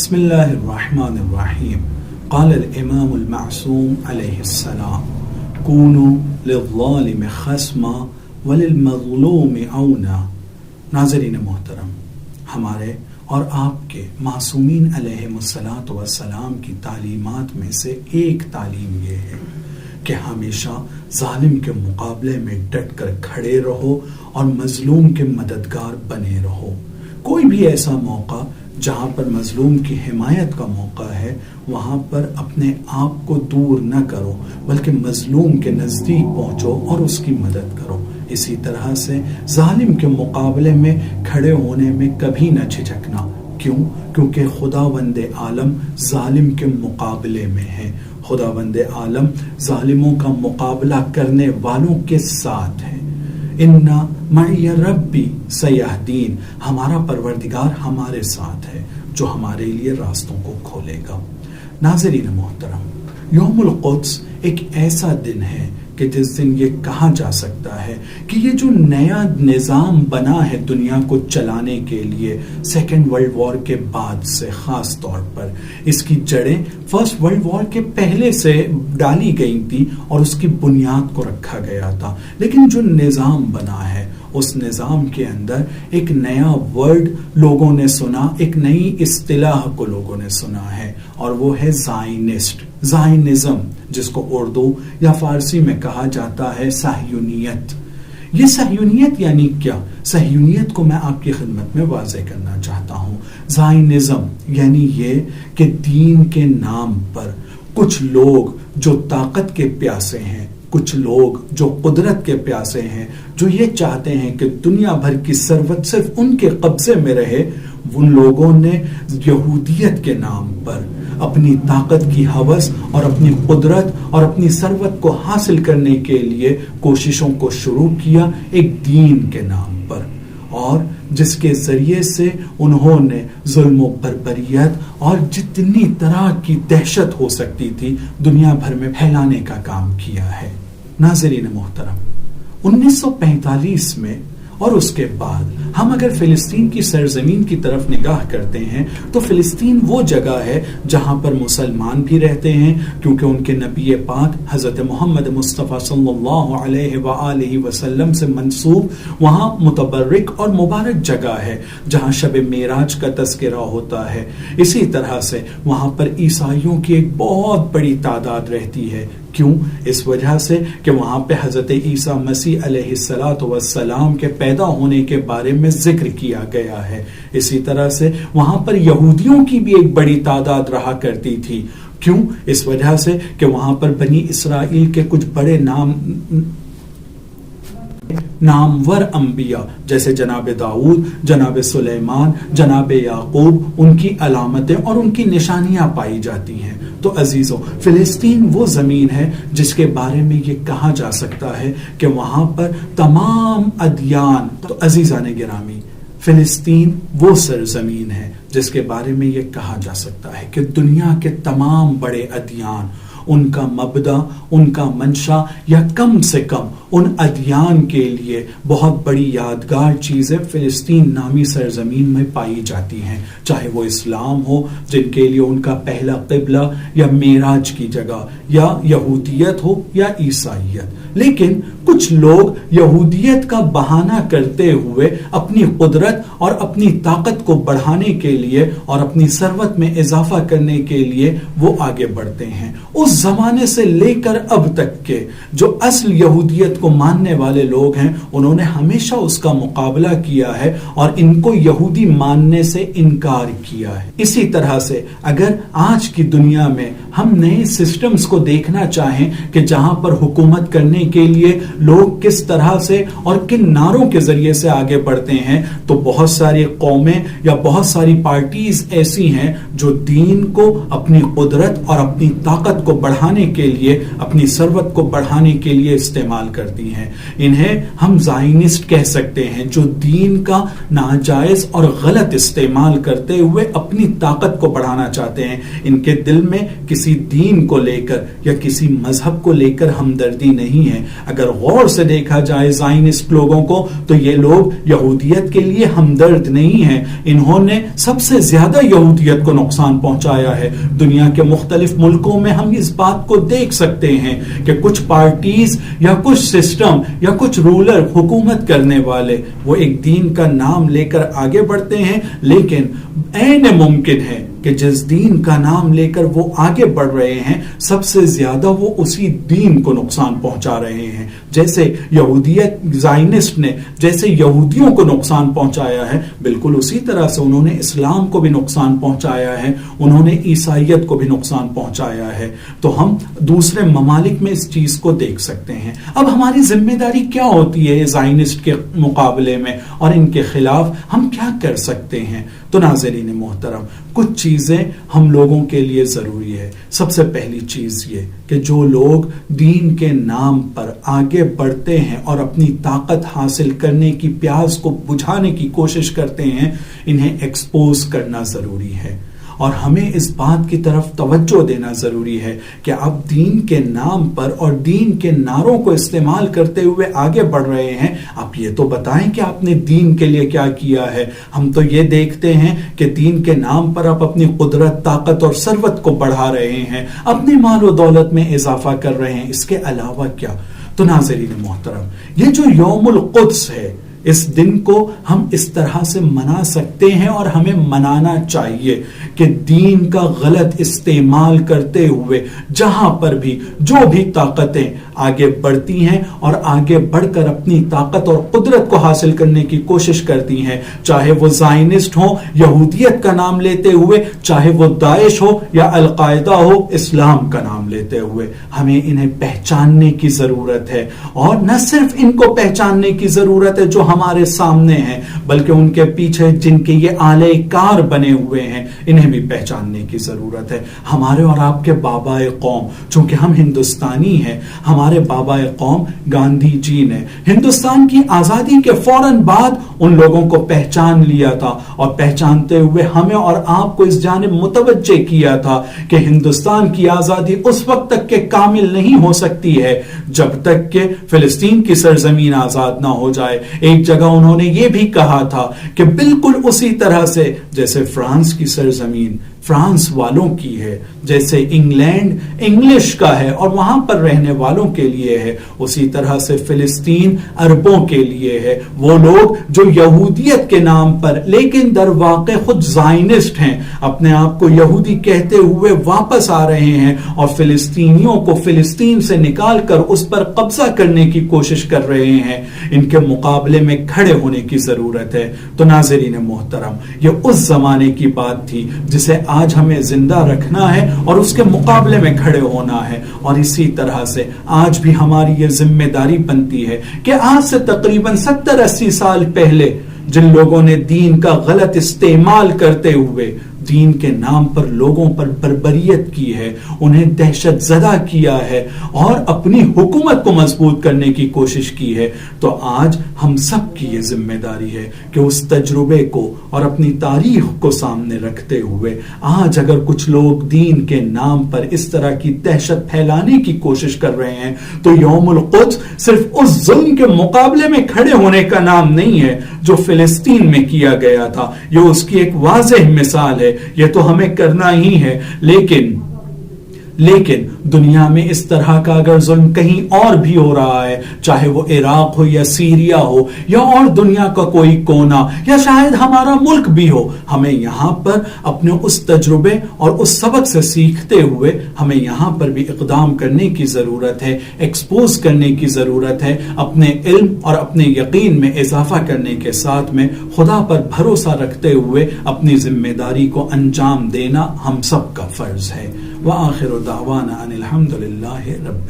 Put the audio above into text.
بسم اللہ الرحمن الرحیم. قال الامام المعصوم علیہ السلام کونوا للظالم خصما وللمظلوم عونا. ناظرین محترم، ہمارے اور آپ کے معصومین علیہ الصلاۃ والسلام کی تعلیمات میں سے ایک تعلیم یہ ہے کہ ہمیشہ ظالم کے مقابلے میں ڈٹ کر کھڑے رہو اور مظلوم کے مددگار بنے رہو. کوئی بھی ایسا موقع جہاں پر مظلوم کی حمایت کا موقع ہے، وہاں پر اپنے آپ کو دور نہ کرو بلکہ مظلوم کے نزدیک پہنچو اور اس کی مدد کرو. اسی طرح سے ظالم کے مقابلے میں کھڑے ہونے میں کبھی نہ جھجکنا. کیونکہ خداوند عالم ظالم کے مقابلے میں ہے. خداوند عالم ظالموں کا مقابلہ کرنے والوں کے ساتھ ہے. اِنَّ مَعِيَ رَبِّي سَيَهْدِينِ. ہمارا پروردگار ہمارے ساتھ ہے جو ہمارے لیے راستوں کو کھولے گا. ناظرین محترم، یوم القدس ایک ایسا دن ہے کہ جس دن یہ کہا جا سکتا ہے کہ یہ جو نیا نظام بنا ہے دنیا کو چلانے کے لیے سیکنڈ ورلڈ وار کے بعد سے، خاص طور پر اس کی جڑیں فرسٹ ورلڈ وار کے پہلے سے ڈالی گئی تھی اور اس کی بنیاد کو رکھا گیا تھا. لیکن جو نظام بنا ہے اس نظام کے اندر ایک نیا ورڈ لوگوں نے سنا، ایک نئی اصطلاح کو لوگوں نے سنا ہے، اور وہ ہے زائنسٹ، زائنزم، جس کو اردو یا فارسی میں کہا جاتا ہے صہیونیت. یہ صہیونیت یعنی کیا؟ صہیونیت کو میں آپ کی خدمت میں واضح کرنا چاہتا ہوں. زائنزم یعنی یہ کہ دین کے نام پر کچھ لوگ جو طاقت کے پیاسے ہیں، کچھ لوگ جو قدرت کے پیاسے ہیں، جو یہ چاہتے ہیں کہ دنیا بھر کی ثروت صرف ان کے قبضے میں رہے، ان لوگوں نے یہودیت کے نام پر اپنی طاقت کی ہوس اور اپنی قدرت اور اپنی ثروت کو حاصل کرنے کے لیے کوششوں کو شروع کیا ایک دین کے نام پر، اور جس کے ذریعے سے انہوں نے ظلم و بربریت اور جتنی طرح کی دہشت ہو سکتی تھی دنیا بھر میں پھیلانے کا کام کیا ہے. ناظرین محترم، 1945 میں اور اس کے بعد ہم اگر فلسطین کی سرزمین کی طرف نگاہ کرتے ہیں تو فلسطین وہ جگہ ہے جہاں پر مسلمان بھی رہتے ہیں، کیونکہ ان کے نبی پاک حضرت محمد مصطفیٰ صلی اللہ علیہ وآلہ وسلم سے منسوب وہاں متبرک اور مبارک جگہ ہے جہاں شب معراج کا تذکرہ ہوتا ہے. اسی طرح سے وہاں پر عیسائیوں کی ایک بہت بڑی تعداد رہتی ہے. کیوں؟ اس وجہ سے کہ وہاں پہ حضرت عیسیٰ مسیح علیہ الصلاۃ والسلام کے پیدا ہونے کے بارے میں ذکر کیا گیا ہے. اسی طرح سے وہاں پر یہودیوں کی بھی ایک بڑی تعداد رہا کرتی تھی. کیوں؟ اس وجہ سے کہ وہاں پر بنی اسرائیل کے کچھ بڑے نامور انبیاء جیسے جناب داؤد، جناب سلیمان، جناب یعقوب، ان کی علامتیں اور ان کی نشانیاں پائی جاتی ہیں. تو عزیزوں، فلسطین وہ زمین ہے جس کے بارے میں یہ کہا جا سکتا ہے کہ وہاں پر تمام ادیان. تو عزیزان گرامی، فلسطین وہ سرزمین ہے جس کے بارے میں یہ کہا جا سکتا ہے کہ دنیا کے تمام بڑے ادیان، ان کا مبدا، ان کا منشا، یا کم سے کم ان ادیان کے لیے بہت بڑی یادگار چیزیں فلسطین نامی سرزمین میں پائی جاتی ہیں، چاہے وہ اسلام ہو جن کے لیے ان کا پہلا قبلہ یا معراج کی جگہ، یا یہودیت ہو یا عیسائیت. لیکن کچھ لوگ یہودیت کا بہانہ کرتے ہوئے اپنی قدرت اور اپنی طاقت کو بڑھانے کے لیے اور اپنی ثروت میں اضافہ کرنے کے لیے وہ آگے بڑھتے ہیں. اس زمانے سے لے کر اب تک کے جو اصل یہودیت کو ماننے والے لوگ ہیں، انہوں نے ہمیشہ اس کا مقابلہ کیا ہے اور ان کو یہودی ماننے سے انکار کیا ہے. اسی طرح سے اگر آج کی دنیا میں ہم نئے سسٹمز کو دیکھنا چاہیں کہ جہاں پر حکومت کرنے کے لیے لوگ کس طرح سے اور کن نعروں کے ذریعے سے آگے بڑھتے ہیں، تو بہت ساری قومیں یا بہت ساری پارٹیز ایسی ہیں جو دین کو اپنی قدرت اور اپنی طاقت کو بڑھانے کے لیے، اپنی ثروت کو بڑھانے کے لیے استعمال کرتی ہیں. انہیں ہم زائنسٹ کہہ سکتے ہیں، جو دین کا ناجائز اور غلط استعمال کرتے ہوئے اپنی طاقت کو بڑھانا چاہتے ہیں. ان کے دل میں کسی دین کو لے کر یا کسی مذہب کو لے کر ہمدردی نہیں ہے. اگر غور سے دیکھا جائے زائنسٹ لوگوں کو تو یہ لوگ یہودیت کے لیے ہمدرد نہیں ہیں. انہوں نے سب سے زیادہ یہودیت کو نقصان پہنچایا ہے. دنیا کے مختلف ملکوں میں ہم اس بات کو دیکھ سکتے ہیں کہ کچھ پارٹیز یا کچھ سسٹم یا کچھ رولر حکومت کرنے والے وہ ایک دین کا نام لے کر آگے بڑھتے ہیں، لیکن عین ممکن ہے کہ جس دین کا نام لے کر وہ آگے بڑھ رہے ہیں سب سے زیادہ وہ اسی دین کو نقصان پہنچا رہے ہیں. جیسے یہودیت زائنسٹ نے جیسے یہودیوں کو نقصان پہنچایا ہے، بالکل اسی طرح سے انہوں نے اسلام کو بھی نقصان پہنچایا ہے، انہوں نے عیسائیت کو بھی نقصان پہنچایا ہے. تو ہم دوسرے ممالک میں اس چیز کو دیکھ سکتے ہیں. اب ہماری ذمہ داری کیا ہوتی ہے زائنسٹ کے مقابلے میں اور ان کے خلاف ہم کیا کر سکتے ہیں؟ تو ناظرین محترم، کچھ چیزیں ہم لوگوں کے لیے ضروری ہے. سب سے پہلی چیز یہ کہ جو لوگ دین کے نام پر آگے بڑھتے ہیں اور اپنی طاقت حاصل کرنے کی پیاس کو بجھانے کی کوشش کرتے ہیں، انہیں ایکسپوز کرنا ضروری ہے. اور ہمیں اس بات کی طرف توجہ دینا ضروری ہے کہ آپ دین کے نام پر اور دین کے نعروں کو استعمال کرتے ہوئے آگے بڑھ رہے ہیں. آپ یہ تو بتائیں کہ آپ نے دین کے لیے کیا کیا ہے. ہم تو یہ دیکھتے ہیں کہ دین کے نام پر آپ اپنی قدرت، طاقت اور ثروت کو بڑھا رہے ہیں، اپنی مال و دولت میں اضافہ کر رہے ہیں. اس کے علاوہ کیا؟ تو ناظرین محترم، یہ جو یوم القدس ہے، اس دن کو ہم اس طرح سے منا سکتے ہیں اور ہمیں منانا چاہیے کہ دین کا غلط استعمال کرتے ہوئے جہاں پر بھی جو بھی طاقتیں آگے بڑھتی ہیں اور آگے بڑھ کر اپنی طاقت اور قدرت کو حاصل کرنے کی کوشش کرتی ہیں، چاہے وہ زائنسٹ ہو یہودیت کا نام لیتے ہوئے، چاہے وہ داعش ہو یا القاعدہ ہو اسلام کا نام لیتے ہوئے، ہمیں انہیں پہچاننے کی ضرورت ہے. اور نہ صرف ان کو پہچاننے کی ضرورت ہے جو ہمارے سامنے ہیں، بلکہ ان کے پیچھے جن کے یہ آلے کار بنے ہوئے ہیں انہیں بھی پہچاننے کی ضرورت ہے. ہمارے اور آپ کے بابا قوم، چونکہ ہم ہندوستانی ہیں، ہمارے بابا قوم گاندھی جی نے ہندوستان کی آزادی کے فوراً بعد ان لوگوں کو پہچان لیا تھا اور پہچانتے ہوئے ہمیں اور آپ کو اس جانب متوجہ کیا تھا کہ ہندوستان کی آزادی اس وقت تک کہ کامل نہیں ہو سکتی ہے جب تک کہ فلسطین کی سرزمین آزاد نہ ہو جائے. ایک جگہ انہوں نے یہ بھی کہا تھا کہ بالکل اسی طرح سے جیسے فرانس کی سرزمین فرانس والوں کی ہے، جیسے انگلینڈ انگلش کا ہے اور وہاں پر رہنے والوں کے لیے ہے، اسی طرح سے فلسطین عربوں کے لیے ہے. وہ لوگ جو یہودیت کے نام پر لیکن در واقع خود زائنسٹ ہیں، اپنے آپ کو یہودی کہتے ہوئے واپس آ رہے ہیں اور فلسطینیوں کو فلسطین سے نکال کر اس پر قبضہ کرنے کی کوشش کر رہے ہیں، ان کے مقابلے میں کھڑے ہونے کی ضرورت ہے. تو ناظرین محترم، یہ اس زمانے کی بات تھی جسے آج ہمیں زندہ رکھنا ہے اور اس کے مقابلے میں کھڑے ہونا ہے. اور اسی طرح سے آج بھی ہماری یہ ذمہ داری بنتی ہے کہ آج سے تقریباً 70-80 سال پہلے جن لوگوں نے دین کا غلط استعمال کرتے ہوئے دین کے نام پر لوگوں پر بربریت کی ہے، انہیں دہشت زدہ کیا ہے اور اپنی حکومت کو مضبوط کرنے کی کوشش کی ہے، تو آج ہم سب کی یہ ذمہ داری ہے کہ اس تجربے کو اور اپنی تاریخ کو سامنے رکھتے ہوئے آج اگر کچھ لوگ دین کے نام پر اس طرح کی دہشت پھیلانے کی کوشش کر رہے ہیں تو یوم القدس صرف اس ظلم کے مقابلے میں کھڑے ہونے کا نام نہیں ہے جو فلسطین میں کیا گیا تھا. یہ اس کی ایک واضح مثال ہے. یہ تو ہمیں کرنا ہی ہے، لیکن دنیا میں اس طرح کا اگر ظلم کہیں اور بھی ہو رہا ہے، چاہے وہ عراق ہو یا سیریا ہو یا اور دنیا کا کوئی کونا یا شاید ہمارا ملک بھی ہو، ہمیں یہاں پر اپنے اس تجربے اور اس سبق سے سیکھتے ہوئے ہمیں یہاں پر بھی اقدام کرنے کی ضرورت ہے، ایکسپوز کرنے کی ضرورت ہے. اپنے علم اور اپنے یقین میں اضافہ کرنے کے ساتھ میں خدا پر بھروسہ رکھتے ہوئے اپنی ذمہ داری کو انجام دینا ہم سب کا فرض ہے. وآخر دعوانا ان الحمد للہ رب